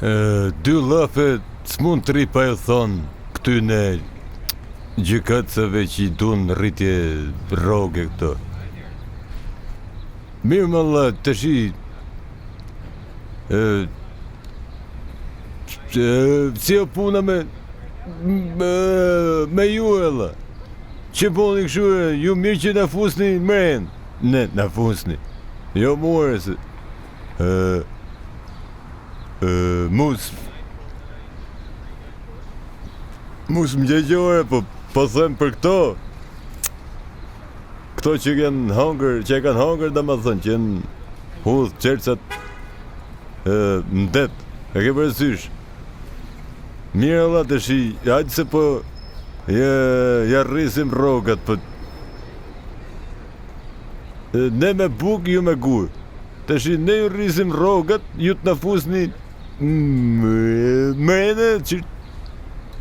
Dy lëfe s'mund të ri pa e thonë këtyne gjykatësave që i dun rritje rroge këto. Mirë më la, të shi si o puna me ju e la që poni këshu ju mirë që na fusni mren. Ne, na fusni jo more se mus më gjegjore, po them për këto që kanë hangër dhe më thënë, që janë hudhë qercat mdet, e ke përësysh. Mirë Allah të shi, hajtë se po ja rrisim rrogat, po ne me buk, ju me gur. Të shi, ne ju rrisim rrogat, ju të na fusni mrene, që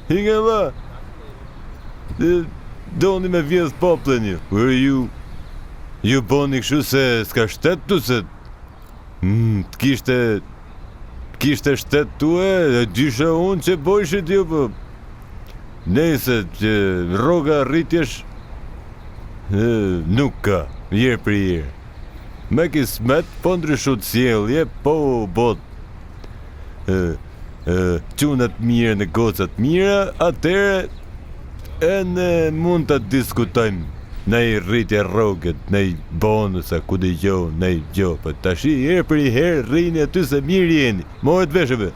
hinge Allah. Doni me vjedh poplen ju. Ju boni kështu se s'ka shtet tu se kishte shtet tu e dysha unë që bojshit ju, po nejse që rroga rritjesh nuk ka, jer për jer. Me kismet, po ndryshut sjellje, po bot qunat mirë në gocat mira, atëre e ne mund të diskutojmë nej rritje rroget, nej bonusa, ku dhe gjo, nej gjo, për tashi herë për i herë rrini aty se mirë jeni, mojët veshëve.